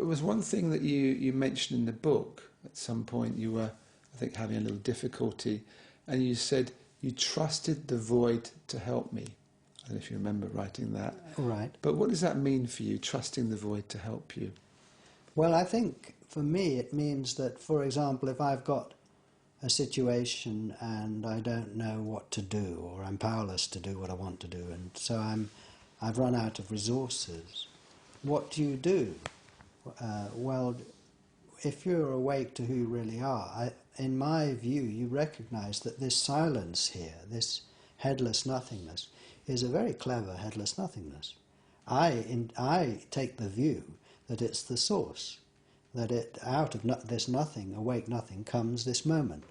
was one thing that you mentioned in the book. At some point you were, I think, having a little difficulty, and you said you trusted the void to help me. I don't know if you remember writing that. Right. But what does that mean for you, trusting the void to help you? Well, I think for me it means that, for example, if I've got a situation and I don't know what to do, or I'm powerless to do what I want to do, and so I've run out of resources, what do? Well, if you're awake to who you really are, in my view, you recognise that this silence here, this headless nothingness, is a very clever headless nothingness. I take the view that it's the source, that out of this nothing, awake nothing, comes this moment.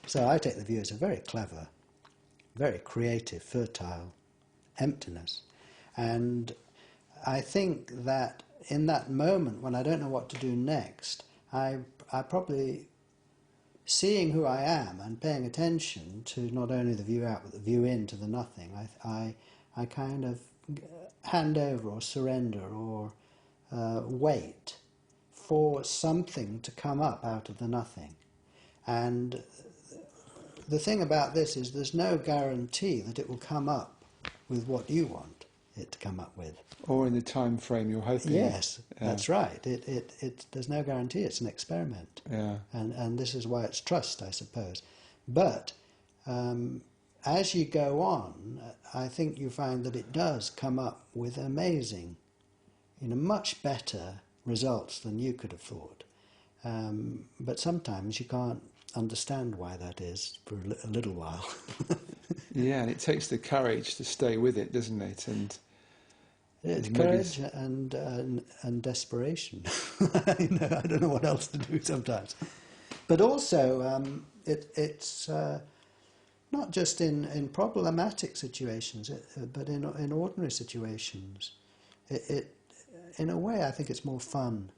So I take the view it's a very clever, very creative, fertile emptiness. And I think that in that moment, when I don't know what to do next, I probably, seeing who I am and paying attention to not only the view out but the view into the nothing, I kind of hand over or surrender or wait for something to come up out of the nothing. And the thing about this is there's no guarantee that it will come up with what you want it to come up with. Or in the time frame you're hoping. Yes, that's right. There's no guarantee. It's an experiment. Yeah. And this is why it's trust, I suppose. But as you go on, I think you find that it does come up with amazing, much better results than you could have thought. But sometimes you can't understand why that is for a little while. Yeah, and it takes the courage to stay with it, doesn't it? And it's courage and desperation. I don't know what else to do sometimes. But also, it's not just in problematic situations, but in ordinary situations. In a way, I think it's more fun.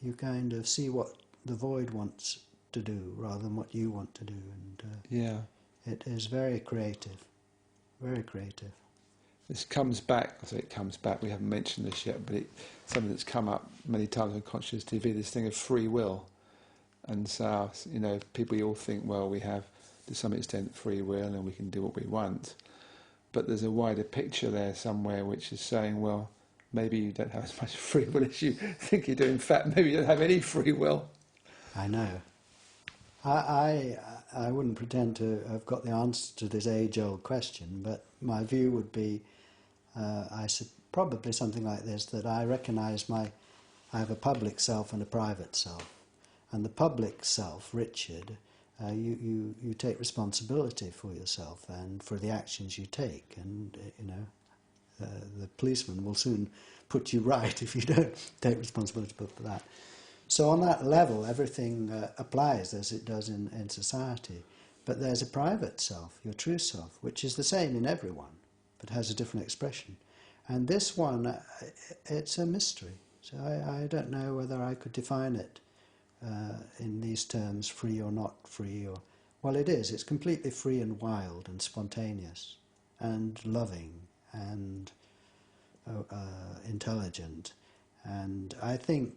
You kind of see what the void wants to do rather than what you want to do, and it is very creative, very creative. This comes back, I say it comes back, we haven't mentioned this yet, but it's something that's come up many times on Conscious TV, this thing of free will. And so, people all think, well, we have to some extent free will and we can do what we want. But there's a wider picture there somewhere which is saying, well, maybe you don't have as much free will as you think you do. In fact, maybe you don't have any free will. I know. I wouldn't pretend to have got the answer to this age-old question, but my view would be, probably something like this, that I recognise I have a public self and a private self. And the public self, Richard, you take responsibility for yourself and for the actions you take, and the policeman will soon put you right if you don't take responsibility for that. So on that level, everything applies as it does in society. But there's a private self, your true self, which is the same in everyone, but has a different expression. And this one, it's a mystery. So I don't know whether I could define it in these terms, free or not free. Well, it is. It's completely free and wild and spontaneous and loving and intelligent. And I think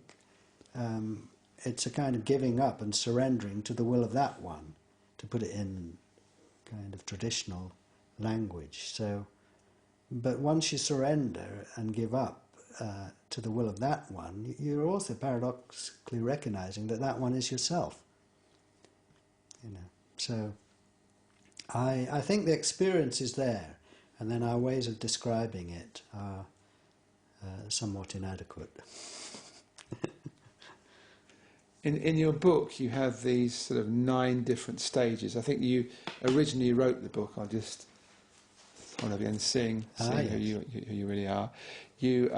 it's a kind of giving up and surrendering to the will of that one, to put it in kind of traditional language. So, but once you surrender and give up to the will of that one, you're also paradoxically recognizing that that one is yourself. So I think the experience is there, and then our ways of describing it are somewhat inadequate. In your book, you have these sort of 9 different stages. I think you originally wrote the book. I'll just hold up and see yes. who you really are. You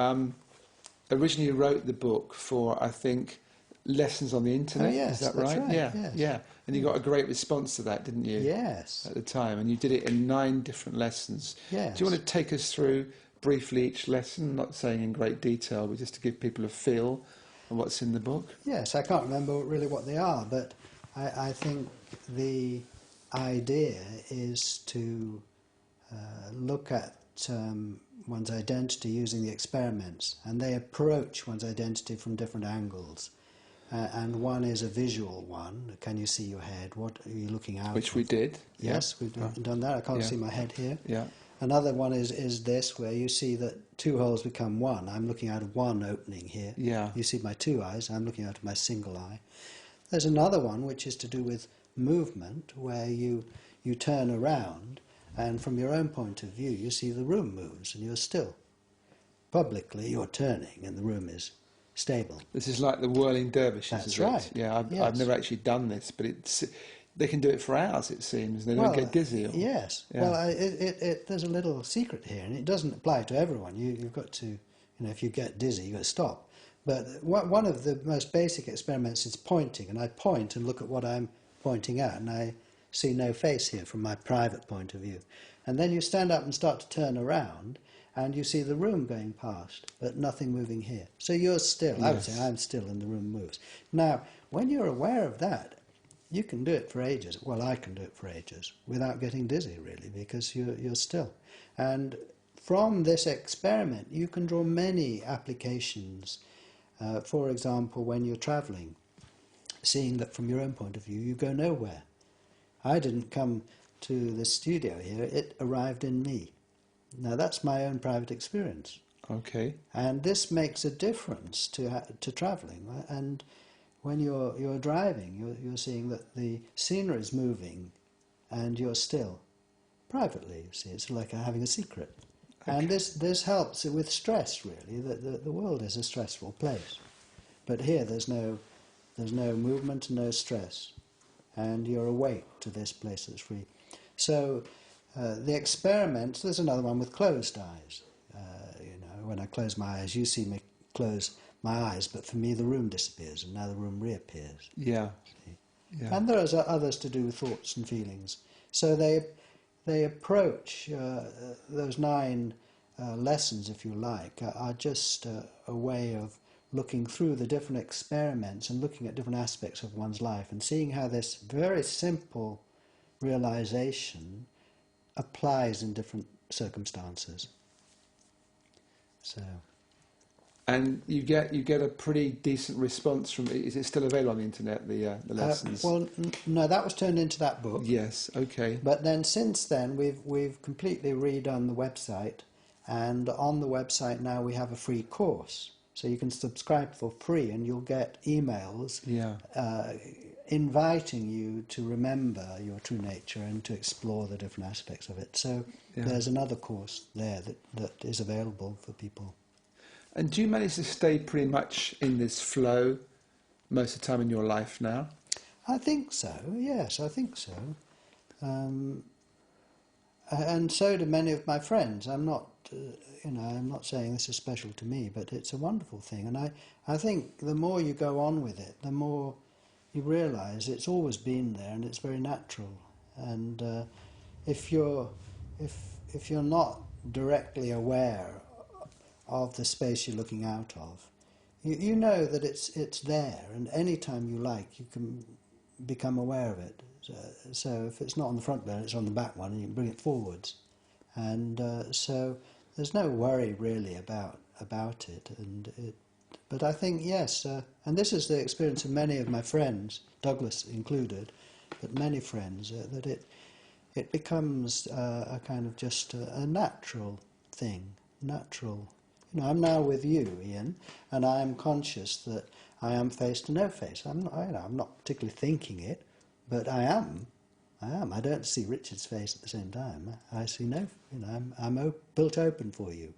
originally wrote the book for, I think, lessons on the internet. Oh, yes, is that that's right? right? Yeah, yes. yeah. And you got a great response to that, didn't you? Yes. At the time, and you did it in 9 different lessons. Yes. Do you want to take us through briefly each lesson? Not saying in great detail, but just to give people a feel of what's in the book. Yes, I can't remember really what they are, but I think the idea is to look at one's identity using the experiments, and they approach one's identity from different angles. And one is a visual one. Can you see your head? What are you looking out? Which we did. Yes, we've done that. I can't see my head here. Yeah. Another one is this, where you see that two holes become one. I'm looking out of one opening here. Yeah. You see my two eyes. I'm looking out of my single eye. There's another one which is to do with movement, where you turn around, and from your own point of view, you see the room moves and you're still. Publicly, you're turning and the room is stable. This is like the whirling dervishes. That's right. Yeah, I've Yes. never actually done this, but they can do it for hours, it seems. They don't get dizzy. Yes. Yeah. Well, there's a little secret here, and it doesn't apply to everyone. You've got to, if you get dizzy, you've got to stop. But one of the most basic experiments is pointing, and I point and look at what I'm pointing at, and I see no face here from my private point of view. And then you stand up and start to turn around, and you see the room going past, but nothing moving here. So you're still. Yes. I would say I'm still and the room moves. Now, when you're aware of that, you can do it for ages. Well, I can do it for ages without getting dizzy, really, because you're still. And from this experiment, you can draw many applications. For example, when you're travelling, seeing that from your own point of view, you go nowhere. I didn't come to the studio here, it arrived in me. Now, that's my own private experience. Okay. And this makes a difference to travelling. And when you're driving, you're seeing that the scenery is moving and you're still. Privately, you see, it's like having a secret. Okay. And this helps with stress, really. The world is a stressful place. But here there's no movement and no stress. And you're awake to this place that's free. So the experiment, there's another one with closed eyes. When I close my eyes, you see me close my eyes, but for me the room disappears and now the room reappears. Yeah. Yeah. And there are others to do with thoughts and feelings. So they approach those 9 lessons, if you like, are just a way of looking through the different experiments and looking at different aspects of one's life and seeing how this very simple realization applies in different circumstances. So. And you get a pretty decent response from. Is it still available on the internet? The lessons. No, that was turned into that book. Yes. Okay. But then since then we've completely redone the website, and on the website now we have a free course, so you can subscribe for free, and you'll get emails. Yeah. Inviting you to remember your true nature and to explore the different aspects of it. So there's another course there that is available for people. And do you manage to stay pretty much in this flow most of the time in your life now? I think so, yes, I think so. And so do many of my friends. I'm not saying this is special to me, but it's a wonderful thing. And I think the more you go on with it, the more you realise it's always been there and it's very natural. And if you're not directly aware of the space you're looking out of, you know that it's there, and any time you like you can become aware of it. So if it's not on the front burner, it's on the back one, and you can bring it forwards. And so there's no worry really about it. But I think, yes, and this is the experience of many of my friends, Douglas included, but many friends, that it becomes a kind of just a natural thing, natural. I'm now with you, Ian, and I am conscious that I am face to no face. I'm not particularly thinking it, but I am. I don't see Richard's face at the same time. I see no. I'm built open for you.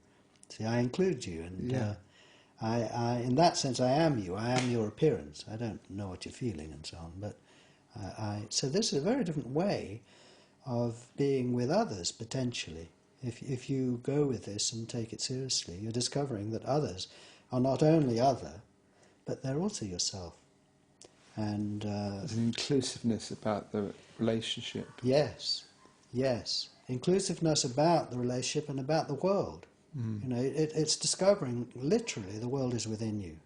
See, I include you, and I in that sense, I am you. I am your appearance. I don't know what you're feeling and so on, but so this is a very different way of being with others potentially. If you go with this and take it seriously, you're discovering that others are not only other, but they're also yourself. And there's an inclusiveness about the relationship. Yes. Inclusiveness about the relationship and about the world. It's discovering literally the world is within you.